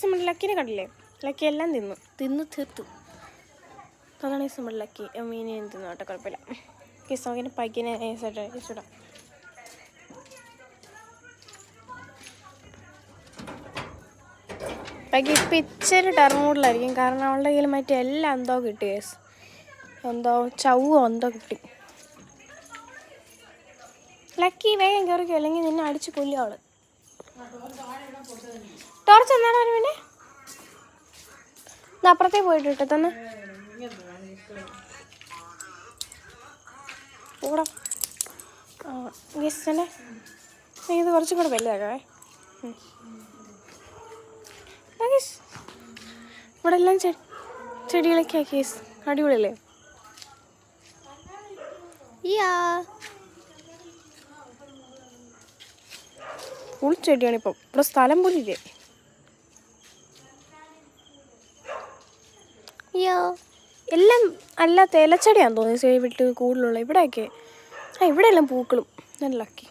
നമ്മുടെ ലക്കിനെ കണ്ടില്ലേ? ലക്കി എല്ലാം തിന്ന് തീർത്തു. അതാണ് നമ്മുടെ ലക്കി. മീനെ തിന്നു കേട്ടോ, കുഴപ്പമില്ല. കിസോക്കിന് പൈക്കിനെ ഇഷ്ടം. പൈക്ക് ഇപ്പം ഇച്ചിരി ടർമൂഡിലായിരിക്കും, കാരണം അവളുടെ കയ്യിൽ മറ്റേ എല്ലാം എന്തോ കിട്ടി. എന്തോ ചവ്വോ എന്തോ കിട്ടി. ലക്കി വേഗം കയറിക്കോ, അല്ലെങ്കിൽ നിന്നെ അടിച്ച് കൊല്ലും അവള്. ടോർച്ച് എന്നാണ് പിന്നെ അപ്പുറത്തേ പോയിട്ട് ഇട്ടോ തന്നെ കൂടെ. ഗസ്റ്റിനെ ഇത് കുറച്ചും കൂടെ വലുതാക്കേ. ഇവിടെ എല്ലാം ചെടികളൊക്കെ ആക്കി. അടിപൊളിയല്ലേ? ഫുൾ ചെടിയാണ് ഇപ്പം. ഇവിടെ സ്ഥലം പോലും ഇല്ലേ. അയ്യോ, എല്ലാം അല്ല തേലച്ചെടിയാണെന്ന് തോന്നി വീട്ടിൽ കൂടുതലുള്ള. ഇവിടെയൊക്കെ ഇവിടെ എല്ലാം പൂക്കളും. നല്ല ലക്കി.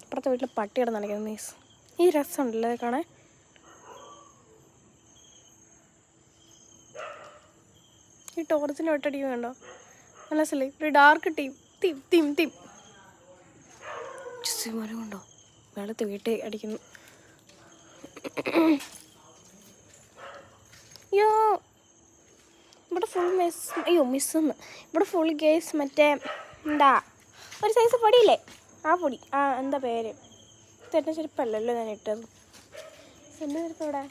ഇപ്പുറത്തെ വീട്ടിൽ പട്ടി കിടന്നടിക്കുന്നത് മീസ്. ഈ രസമുണ്ടല്ലേ കാണാൻ. ഈ ടോർച്ചിൻ്റെ ഒട്ടടിക്കും വേണ്ടോ? നല്ല രസമല്ലേ? ഒരു ഡാർക്ക് തീം മരം കൊണ്ടോ വെള്ളത്തിൽ വീട്ടിൽ അടിക്കുന്നു. അയ്യോ, ഇവിടെ ഫുൾ മിസ്സെന്ന്. ഇവിടെ ഫുൾ ഗേസ് മറ്റേ എന്താ ഒരു സൈസ് പൊടിയില്ലേ, ആ പൊടി. എന്താ പേര്? തെറ്റ ചെരുപ്പല്ലല്ലോ ഞാൻ ഇട്ടത്. എൻ്റെ ചെരുപ്പ് ഇവിടെ.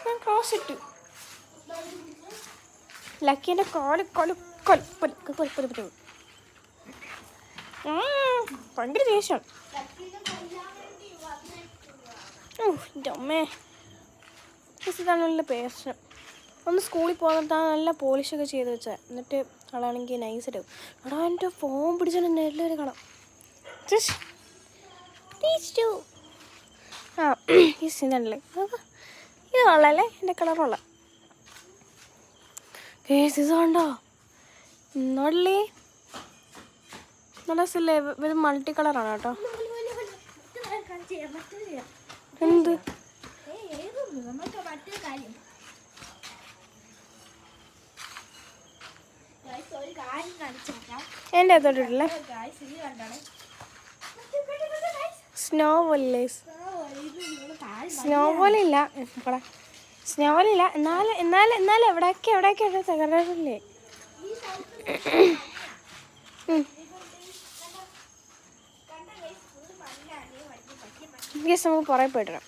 ഞാൻ ക്രോസ് ഇട്ടു. ലക്കീൻ്റെ ഭയങ്കര ദേഷ്യം. എൻ്റെ അമ്മേ, ഇതാണല്ലോ പേശം. ഒന്ന് സ്കൂളിൽ പോകുന്നിട്ട് നല്ല പോളിഷൊക്കെ ചെയ്ത് വെച്ചാൽ, എന്നിട്ട് ആളാണെങ്കിൽ നൈസായിട്ട് എടാ എൻ്റെ ഫോൺ പിടിച്ചാൽ നെല്ലവരെ കാണാം. ഇതാണല്ലേ, ഇത് കൊള്ളാല്ലേ? എൻ്റെ കളറുള്ള കേസ് ഇത് കണ്ടോ? നോടല്ലേ, നല്ല രസമല്ലേ? ഇത് മൾട്ടി കളറാണ് കേട്ടോ. എന്ത് എൻ്റെ അകത്തോട്ടില്ലേ? സ്നോ പോലെ എന്നാലും എവിടെയൊക്കെ തകരാറില്ലേ? നമുക്ക് പുറകെ പോയിട്ടിടാം.